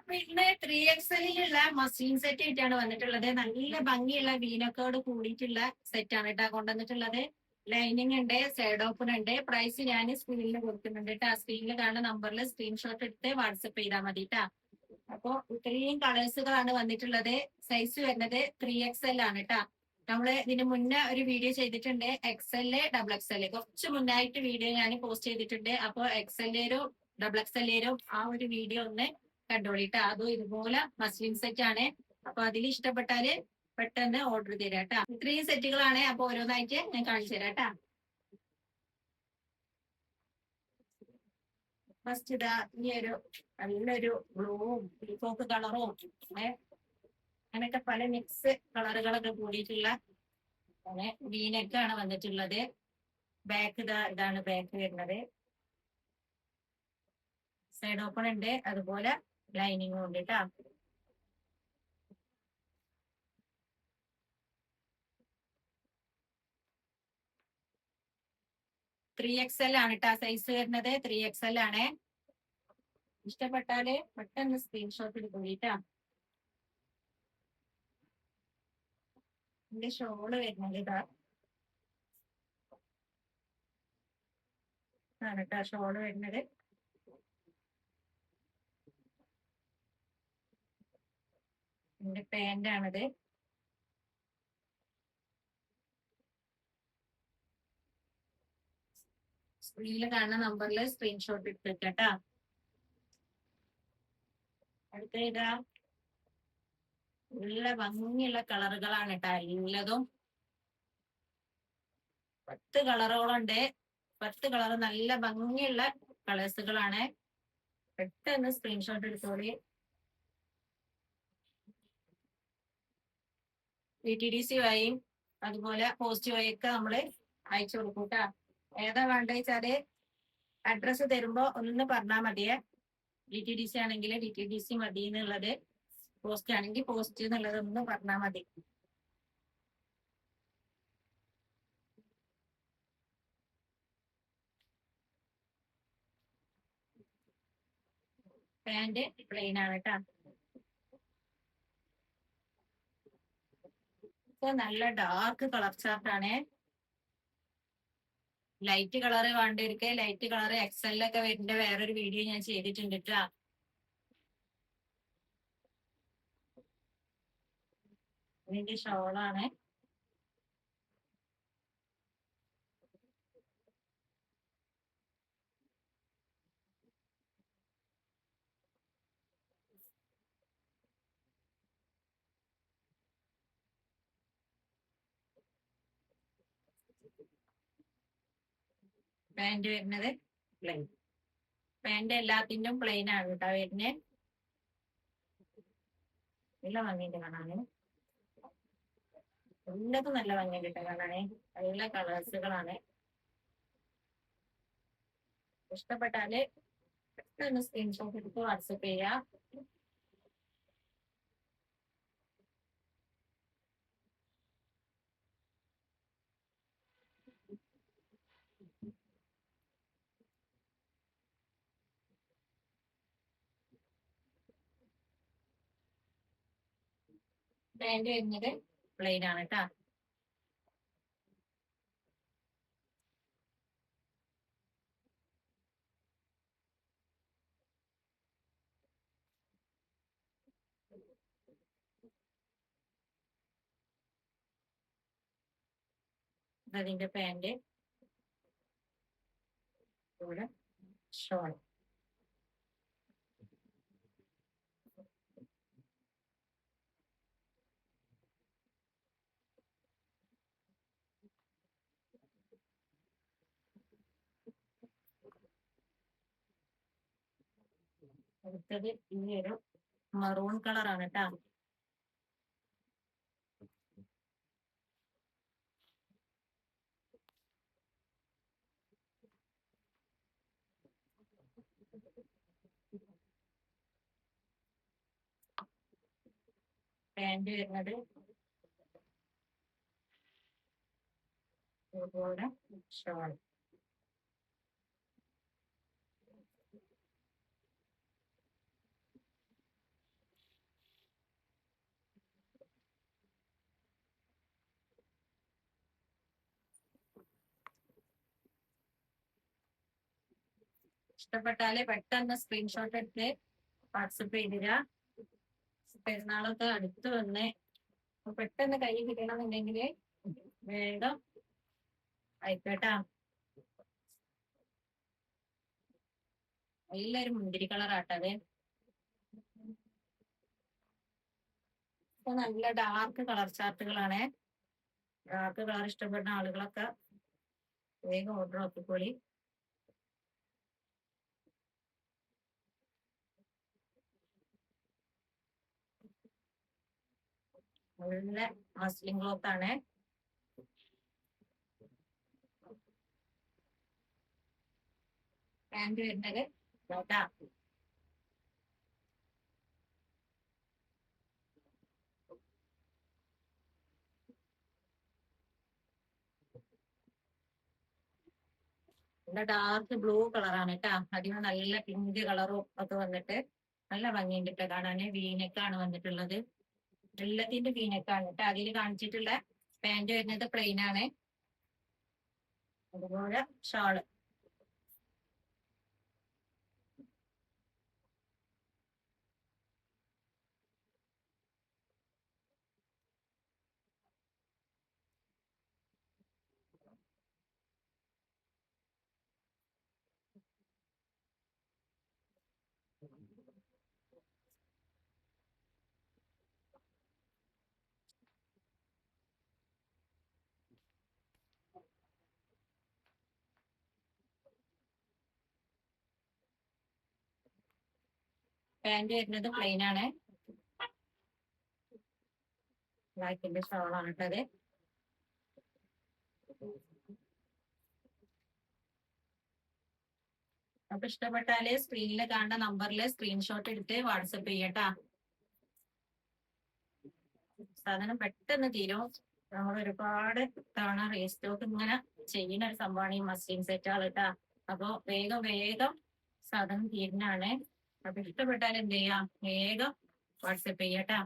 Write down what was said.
പിന്നെ 3XL muslin set ആയിട്ടാണ് വന്നിട്ടുള്ളത്. നല്ല ഭംഗിയുള്ള വീനക്കോട് കൂടിയിട്ടുള്ള സെറ്റ് ആണ് കേട്ടോ കൊണ്ടുവന്നിട്ടുള്ളത്. ലൈനിങ് ഉണ്ട്, സൈഡ് ഓപ്പൺ ഉണ്ട്. പ്രൈസ് ഞാൻ സ്ക്രീനിൽ കൊടുക്കുന്നുണ്ട് കേട്ടോ. സ്ക്രീനിൽ കാണുന്ന നമ്പറിൽ സ്ക്രീൻഷോട്ട് എടുത്ത് വാട്സപ്പ് ചെയ്താൽ മതി കേട്ടാ. അപ്പൊ ഇത്രയും കളേഴ്സുകളാണ് വന്നിട്ടുള്ളത്. സൈസ് വരുന്നത് 3XL ആണ് കേട്ടാ. നമ്മള് ഇതിന് മുന്നേ ഒരു വീഡിയോ ചെയ്തിട്ടുണ്ട്, XL XXL. കുറച്ച് മുന്നായിട്ട് വീഡിയോ ഞാൻ പോസ്റ്റ് ചെയ്തിട്ടുണ്ട്. അപ്പൊ XL XXL ആ ഒരു വീഡിയോ ഒന്ന് കണ്ടോളിട്ടാ. അതും ഇതുപോലെ മസ്ലിൻ സെറ്റ് ആണ്. അപ്പൊ അതിൽ ഇഷ്ടപ്പെട്ടാല് പെട്ടെന്ന് ഓർഡർ തരാം കേട്ടാ. ഇത്രയും സെറ്റുകളാണ്. അപ്പൊ ഓരോന്നായിട്ട് ഞാൻ കാണിച്ചു തരാം കേട്ടാ. ഫസ്റ്റ് ഇതാ ഈ ഒരു നല്ലൊരു ബ്ലൂവും പീകോക്ക് കളറും അങ്ങനെയൊക്കെ പല മിക്സ് കളറുകളൊക്കെ കൂടിയിട്ടുള്ള വീനക്കാണ് വന്നിട്ടുള്ളത്. ബാക്ക് ഇതാണ് ബാക്ക് വരുന്നത്. സൈഡ് ഓപ്പൺ ഉണ്ട്, അതുപോലെ ലൈനിങ്ങും ഉണ്ട് കേട്ടോ. ത്രീ XL ആണ് കേട്ടോ സൈസ് വരുന്നത്. 3XL ആണ്. ഇഷ്ടപ്പെട്ടാല് പെട്ടെന്ന് സ്ക്രീൻഷോട്ട് എടുക്കൂട്ടാ. എന്റെ ഷോള് വരുന്നത് ഇതാ ആണ് കേട്ടോ ഷോള് വരുന്നത്. എന്റെ പാന്റ് ആണിത്. സ്ക്രീനിൽ കാണുന്ന നമ്പറിൽ സ്ക്രീൻഷോട്ട് എടുത്തിട്ടാ. അടുത്ത ഇതാ നല്ല ഭംഗിയുള്ള കളറുകളാണ് കേട്ടോ എല്ലാതും. 10 കളറുകളുണ്ട്. 10 കളർ നല്ല ഭംഗിയുള്ള കളേഴ്സുകളാണ്. പെട്ടെന്ന് സ്ക്രീൻഷോട്ട് എടുത്തോളി. DTDC വഴിയും അതുപോലെ പോസ്റ്റ് വഴിയൊക്കെ നമ്മള് അയച്ചു കൊടുക്കൂട്ടാ. ഏതാ വേണ്ട വെച്ചാല് അഡ്രസ്സ് തരുമ്പോ ഒന്ന് പറഞ്ഞാൽ മതിയെ. DTDC ആണെങ്കിൽ DTDC മതി എന്നുള്ളത്, പോസ്റ്റ് ആണെങ്കിൽ പോസ്റ്റ് എന്നുള്ളത് ഒന്ന് പറഞ്ഞാൽ മതി. പാന്റ് പ്ലെയിൻ ആണ് കേട്ടാ. ഇപ്പൊ നല്ല ഡാർക്ക് കളർ ചാർട്ടാണ്. ലൈറ്റ് കളർ വേണ്ടവർക്ക് ലൈറ്റ് കളർ XL ഒക്കെ വരുന്ന വേറൊരു വീഡിയോ ഞാൻ ചെയ്തിട്ടുണ്ട് കേട്ടാ. ഇതിന്റെ ഷോളാണ്. പാന്റ് വരുന്നത് പ്ലെയിൻ. പാന്റ് എല്ലാത്തിൻ്റെയും പ്ലെയിൻ ആണ് കേട്ടോ വരുന്നത്. നല്ല ഭംഗിയുണ്ട് കാണാന്. എല്ലാതും നല്ല ഭംഗിയുണ്ട് കാണാനേ. നല്ല കളേഴ്സുകളാണ്. ഇഷ്ടപ്പെട്ടാല് പെട്ടെന്ന് സ്ക്രീൻഷോട്ട് എടുത്ത് വാട്സപ്പ് ചെയ്യാ. പാന്റ് വരുന്നത് പ്ലെയിൻ ആണ് കേട്ടാ. അതിന്റെ പാന്റ് ഇവിടെ ഷോൾ. അടുത്തത് ഈ ഒരു മറൂൺ കളറാണ് കേട്ടാ. പാന്റ് വരുന്നത് അതുപോലെ ഷോൾ. ഇഷ്ടപ്പെട്ടാല് പെട്ടെന്ന് സ്ക്രീൻഷോട്ട് എടുത്ത് വാട്സപ്പ് ചെയ്തിരാ. പെരുന്നാളൊക്കെ അടുത്ത് വന്ന് പെട്ടെന്ന് കൈ കിട്ടണമെന്നുണ്ടെങ്കിൽ വേഗം അയക്കട്ടാ. എല്ലാരും മുന്തിരി കളറാട്ടത്. ഇപ്പൊ നല്ല ഡാർക്ക് കളർ ചാർട്ടുകളാണ്. ഡാർക്ക് കളർ ഇഷ്ടപ്പെടുന്ന ആളുകളൊക്കെ വേഗം ഓർഡർ ആക്കിക്കോളി. നല്ല മസ്ലിൻ ക്ലോത്ത് ആണ്. പാന്റ് വരുന്നത് കേട്ടാ. നല്ല ഡാർക്ക് ബ്ലൂ കളറാണ് കേട്ടാ. അതിന് നല്ല പിങ്ക് കളറും ഒക്കെ വന്നിട്ട് നല്ല ഭംഗിയുണ്ട് കേട്ടോ കാണാന്. വീനക്കാണ് വന്നിട്ടുള്ളത്. എല്ലാത്തിന്റെ വീനക്കാണ് കേട്ടോ. അതിൽ കാണിച്ചിട്ടുള്ള പാന്റ് വരുന്നത് പ്ലെയിൻ ആണ്. അതുപോലെ ഷാള് പാന്റ് വരുന്നത് പ്ലെയിൻ ആണ്. ബ്ലാക്കിന്റെ ഷാളാണ് കേട്ടത്. അപ്പൊ ഇഷ്ടപ്പെട്ടാല് സ്ക്രീനിൽ കാണുന്ന നമ്പറിൽ സ്ക്രീൻഷോട്ട് എടുത്ത് വാട്സപ്പ് ചെയ്യട്ടാ. സാധനം പെട്ടെന്ന് തീരും. നമ്മൾ ഒരുപാട് തവണ റീസ്റ്റോക്ക് ഇങ്ങനെ ചെയ്യുന്ന ഒരു സംഭവമാണ് ഈ മസ്ലിൻ സെറ്റുകൾ കേട്ടാ. അപ്പൊ വേഗം വേഗം സാധനം തീരുന്നതാണ്. അപ്പൊ ഇഷ്ടപ്പെട്ടാൽ എന്ത് ചെയ്യാം, വേഗം വാട്സപ്പ് ചെയ്യട്ടാ.